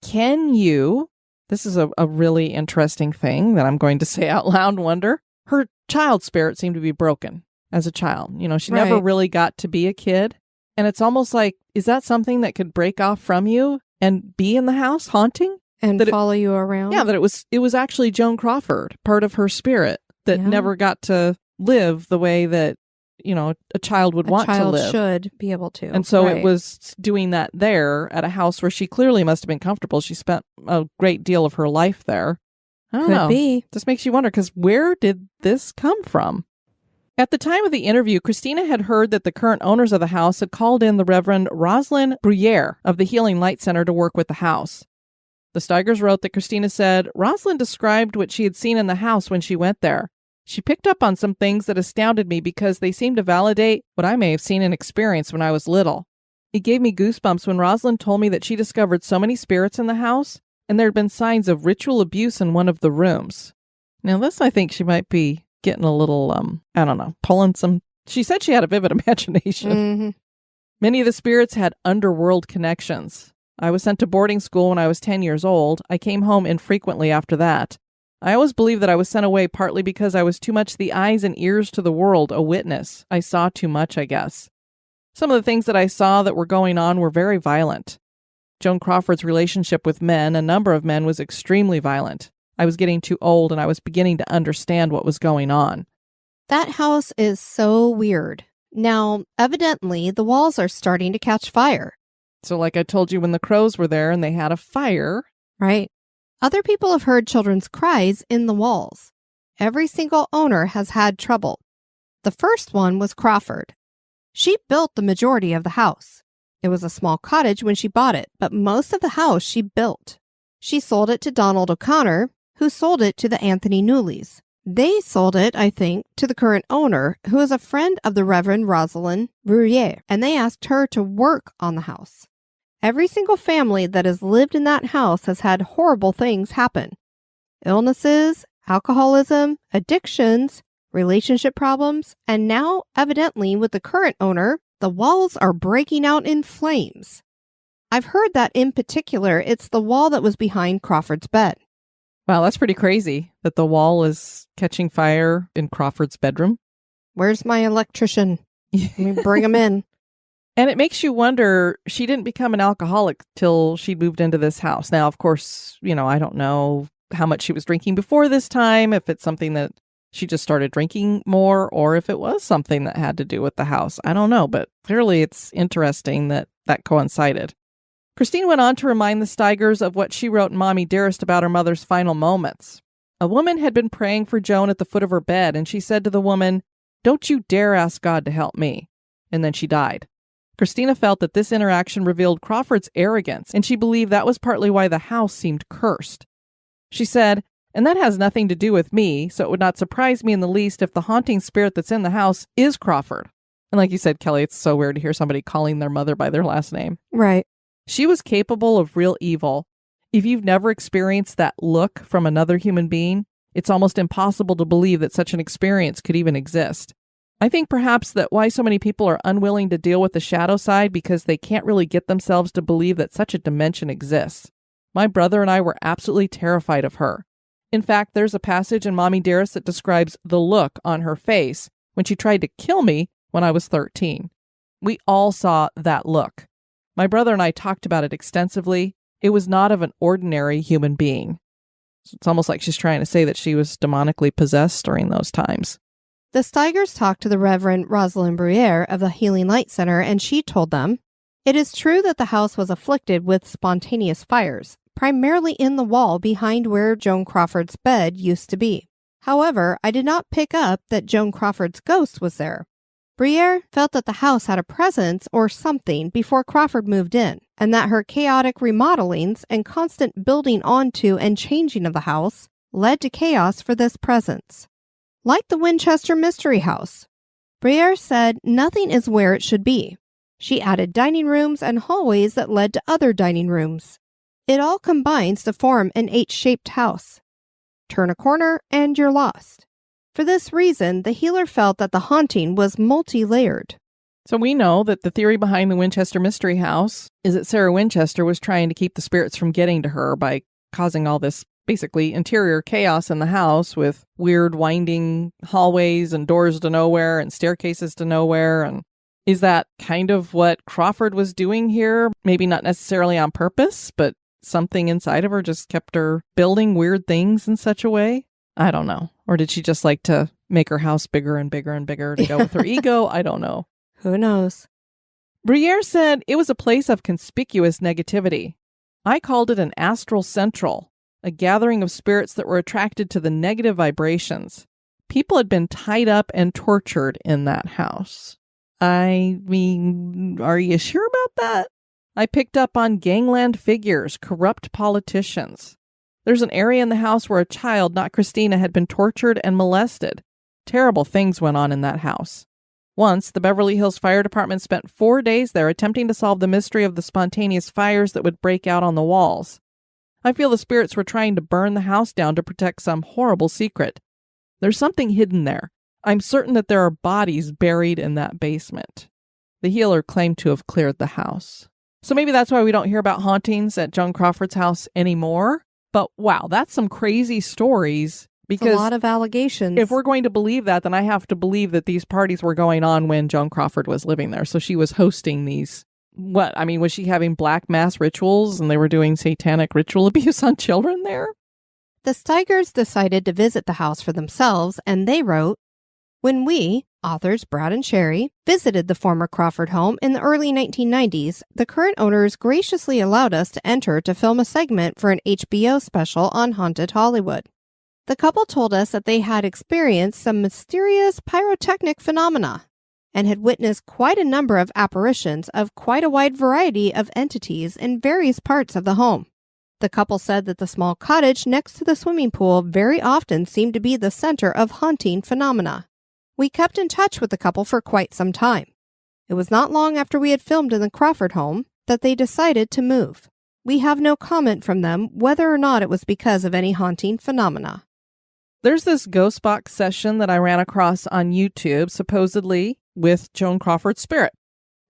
this is a really interesting thing that I'm going to say out loud, wonder, her child spirit seemed to be broken as a child. You know, she never really got to be a kid. And it's almost like, is that something that could break off from you and be in the house haunting? And follow you around? Yeah, that it was actually Joan Crawford, part of her spirit, that never got to live the way that, you know, a child would want to live. A child should be able to. And so it was doing that there at a house where she clearly must have been comfortable. She spent a great deal of her life there. I don't know. Could be. Just makes you wonder, because where did this come from? At the time of the interview, Christina had heard that the current owners of the house had called in the Reverend Rosalind Bruyere of the Healing Light Center to work with the house. The Steigers wrote that Christina said, Rosalind described what she had seen in the house when she went there. She picked up on some things that astounded me because they seemed to validate what I may have seen and experienced when I was little. It gave me goosebumps when Rosalind told me that she discovered so many spirits in the house, and there had been signs of ritual abuse in one of the rooms. Now this, I think she might be getting a little, pulling some. She said she had a vivid imagination. Mm-hmm. Many of the spirits had underworld connections. I was sent to boarding school when I was 10 years old. I came home infrequently after that. I always believed that I was sent away partly because I was too much the eyes and ears to the world, a witness. I saw too much, I guess. Some of the things that I saw that were going on were very violent. Joan Crawford's relationship with men, a number of men, was extremely violent. I was getting too old and I was beginning to understand what was going on. That house is so weird. Now, evidently, the walls are starting to catch fire. So like I told you when the crows were there and they had a fire. Right. Other people have heard children's cries in the walls. Every single owner has had trouble. The first one was Crawford. She built the majority of the house. It was a small cottage when she bought it, but most of the house she built. She sold it to Donald O'Connor, who sold it to the Anthony Newleys. They sold it, I think, to the current owner, who is a friend of the Reverend Rosalind Bruyere, and they asked her to work on the house. Every single family that has lived in that house has had horrible things happen. Illnesses, alcoholism, addictions, relationship problems, and now, evidently, with the current owner, the walls are breaking out in flames. I've heard that in particular, it's the wall that was behind Crawford's bed. Wow, that's pretty crazy that the wall is catching fire in Crawford's bedroom. Where's my electrician? Let me bring him in. And it makes you wonder, she didn't become an alcoholic till she moved into this house. Now, of course, I don't know how much she was drinking before this time, if it's something that she just started drinking more, or if it was something that had to do with the house. I don't know, but clearly it's interesting that coincided. Christine went on to remind the Steigers of what she wrote in Mommy Dearest about her mother's final moments. A woman had been praying for Joan at the foot of her bed, and she said to the woman, "Don't you dare ask God to help me." And then she died. Christina felt that this interaction revealed Crawford's arrogance, and she believed that was partly why the house seemed cursed. She said, "And that has nothing to do with me, so it would not surprise me in the least if the haunting spirit that's in the house is Crawford." And like you said, Kelly, it's so weird to hear somebody calling their mother by their last name. Right. She was capable of real evil. If you've never experienced that look from another human being, it's almost impossible to believe that such an experience could even exist. I think perhaps that why so many people are unwilling to deal with the shadow side because they can't really get themselves to believe that such a dimension exists. My brother and I were absolutely terrified of her. In fact, there's a passage in Mommy Dearest that describes the look on her face when she tried to kill me when I was 13. We all saw that look. My brother and I talked about it extensively. It was not of an ordinary human being. It's almost like she's trying to say that she was demonically possessed during those times. The Steigers talked to the Reverend Rosalind Bruyere of the Healing Light Center, and she told them, "It is true that the house was afflicted with spontaneous fires, primarily in the wall behind where Joan Crawford's bed used to be. However, I did not pick up that Joan Crawford's ghost was there. Bruyere felt that the house had a presence or something before Crawford moved in, and that her chaotic remodelings and constant building onto and changing of the house led to chaos for this presence. Like the Winchester Mystery House, Bruyere said nothing is where it should be. She added dining rooms and hallways that led to other dining rooms. It all combines to form an H-shaped house. Turn a corner and you're lost. For this reason, the healer felt that the haunting was multi-layered." So we know that the theory behind the Winchester Mystery House is that Sarah Winchester was trying to keep the spirits from getting to her by causing all this basically interior chaos in the house with weird winding hallways and doors to nowhere and staircases to nowhere. And is that kind of what Crawford was doing here? Maybe not necessarily on purpose, but something inside of her just kept her building weird things in such a way? I don't know. Or did she just like to make her house bigger and bigger and bigger to go with her ego? I don't know. Who knows? Bruyere said it was a place of conspicuous negativity. I called it an astral central, a gathering of spirits that were attracted to the negative vibrations. People had been tied up and tortured in that house. I mean, are you sure about that? I picked up on gangland figures, corrupt politicians. There's an area in the house where a child, not Christina, had been tortured and molested. Terrible things went on in that house. Once, the Beverly Hills Fire Department spent 4 days there attempting to solve the mystery of the spontaneous fires that would break out on the walls. I feel the spirits were trying to burn the house down to protect some horrible secret. There's something hidden there. I'm certain that there are bodies buried in that basement. The healer claimed to have cleared the house. So maybe that's why we don't hear about hauntings at Joan Crawford's house anymore. But wow, that's some crazy stories. Because it's a lot of allegations. If we're going to believe that, then I have to believe that these parties were going on when Joan Crawford was living there. So she was hosting these. What? I mean, was she having black mass rituals and they were doing satanic ritual abuse on children there? The Steigers decided to visit the house for themselves, and they wrote, "When we, authors Brad and Sherry, visited the former Crawford home in the early 1990s, the current owners graciously allowed us to enter to film a segment for an HBO special on Haunted Hollywood. The couple told us that they had experienced some mysterious pyrotechnic phenomena and had witnessed quite a number of apparitions of quite a wide variety of entities in various parts of the home. The couple said that the small cottage next to the swimming pool very often seemed to be the center of haunting phenomena. We kept in touch with the couple for quite some time. It was not long after we had filmed in the Crawford home that they decided to move. We have no comment from them whether or not it was because of any haunting phenomena." There's this ghost box session that I ran across on YouTube, supposedly with Joan Crawford's spirit.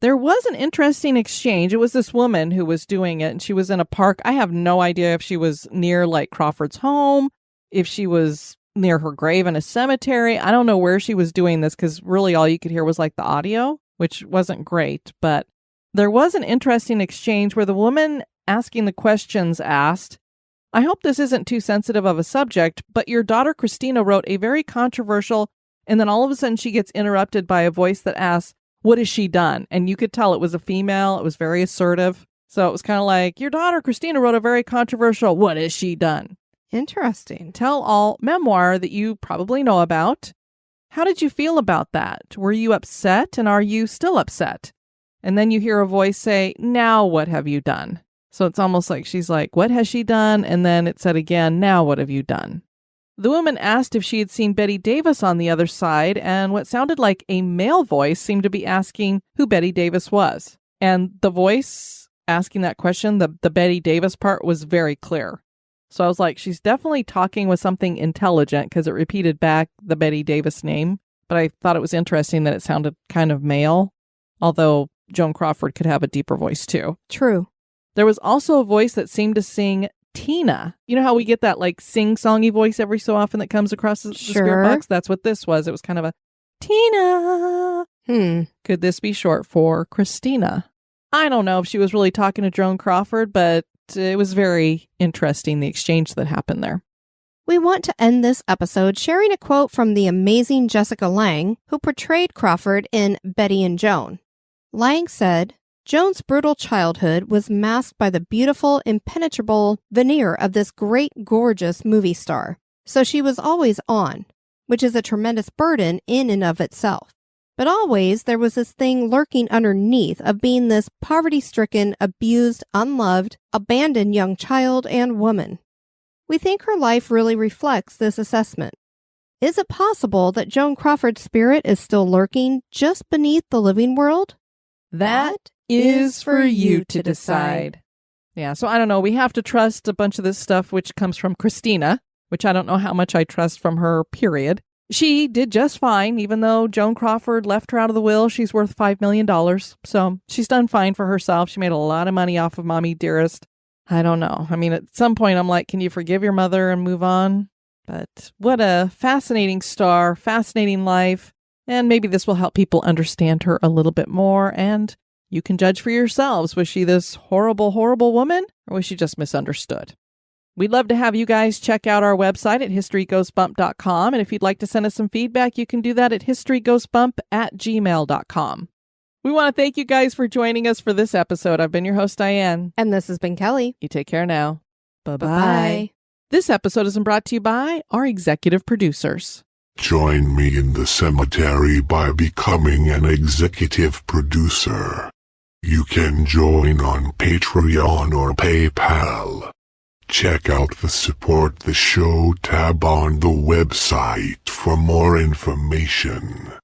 There was an interesting exchange. It was this woman who was doing it, and she was in a park. I have no idea if she was near, like, Crawford's home, if she was near her grave in a cemetery. I don't know where she was doing this, because really all you could hear was, like, the audio, which wasn't great. But there was an interesting exchange where the woman asking the questions asked, "I hope this isn't too sensitive of a subject, but your daughter Christina wrote a very controversial," and then all of a sudden she gets interrupted by a voice that asks, "What has she done?" And you could tell it was a female. It was very assertive. So it was kind of like, "Your daughter Christina wrote a very controversial, what has she done?" Interesting. Tell all memoir that you probably know about. How did you feel about that? Were you upset, and are you still upset? And then you hear a voice say, "Now what have you done?" So it's almost like she's like, "What has she done?" And then it said again, "Now what have you done?" The woman asked if she had seen Betty Davis on the other side, and what sounded like a male voice seemed to be asking who Betty Davis was. And the voice asking that question, the Betty Davis part, was very clear. So I was like, she's definitely talking with something intelligent, because it repeated back the Betty Davis name. But I thought it was interesting that it sounded kind of male, although Joan Crawford could have a deeper voice too. True. There was also a voice that seemed to sing Tina. You know how we get that like sing-songy voice every so often that comes across the spirit box? That's what this was. It was kind of a Tina. Could this be short for Christina? I don't know if she was really talking to Joan Crawford, but it was very interesting, the exchange that happened there. We want to end this episode sharing a quote from the amazing Jessica Lange, who portrayed Crawford in Betty and Joan. Lange said, "Joan's brutal childhood was masked by the beautiful, impenetrable veneer of this great, gorgeous movie star. So she was always on, which is a tremendous burden in and of itself. But always there was this thing lurking underneath of being this poverty-stricken, abused, unloved, abandoned young child and woman. We think her life really reflects this assessment. Is it possible that Joan Crawford's spirit is still lurking just beneath the living world? That is for you to decide." Yeah, so I don't know. We have to trust a bunch of this stuff which comes from Christina, which I don't know how much I trust from her, period. She did just fine, even though Joan Crawford left her out of the will. She's worth $5 million. So she's done fine for herself. She made a lot of money off of Mommy Dearest. I don't know. I mean, at some point I'm like, can you forgive your mother and move on? But what a fascinating star, fascinating life. And maybe this will help people understand her a little bit more. And you can judge for yourselves. Was she this horrible, horrible woman? Or was she just misunderstood? We'd love to have you guys check out our website at historygoesbump.com. And if you'd like to send us some feedback, you can do that at historygoesbump@gmail.com. We want to thank you guys for joining us for this episode. I've been your host, Diane. And this has been Kelly. You take care now. Bye-bye. Bye-bye. This episode is brought to you by our executive producers. Join me in the cemetery by becoming an executive producer. You can join on Patreon or PayPal. Check out the Support the Show tab on the website for more information.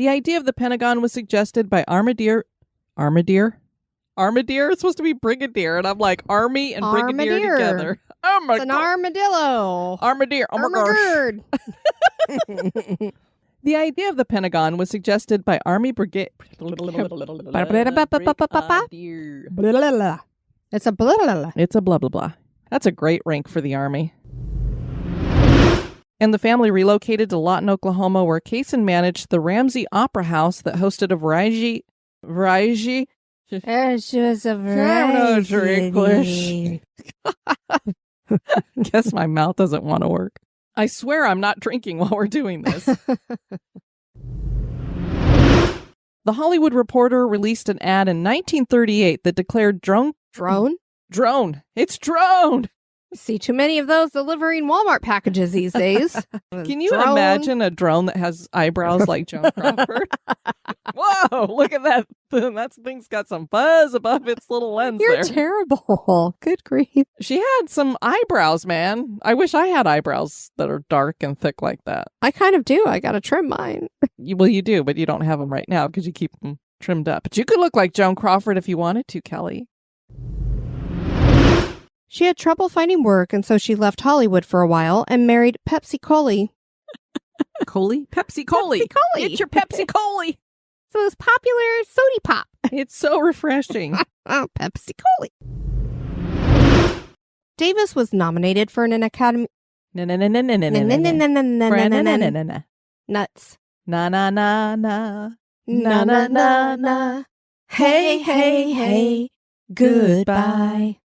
The idea of the Pentagon was suggested by Armadier? Armadier is supposed to be brigadier, and I'm like, army and brigadier together. Oh my It's an God. armadillo. Armadier. Oh my gosh. The idea of the Pentagon was suggested by Army Brigade. It's a blah, blah, blah. It's a blah, blah, blah. That's a great rank for the Army. And the family relocated to Lawton, Oklahoma, where Kaysen managed the Ramsey Opera House that hosted a variety. She was a English. Guess my mouth doesn't want to work. I swear I'm not drinking while we're doing this. The Hollywood Reporter released an ad in 1938 that declared drone. It's drone. See too many of those delivering Walmart packages these days. Can you imagine a drone that has eyebrows like Joan Crawford? Whoa, look at that. That thing's got some fuzz above its little lens. You're terrible. Good grief. She had some eyebrows, man. I wish I had eyebrows that are dark and thick like that. I kind of do. I got to trim mine. Well, you do, but you don't have them right now because you keep them trimmed up. But you could look like Joan Crawford if you wanted to, Kelly. She had trouble finding work, and so she left Hollywood for a while and married Pepsi Coley. Coley? Pepsi Coley. Pepsi Coley. It's your Pepsi Coley. So it was popular sody pop. It's so refreshing. Oh, Pepsi Coley. Davis was nominated for an Academy. Nuts. Na na na na. Na na na na. Hey, hey, hey. Goodbye.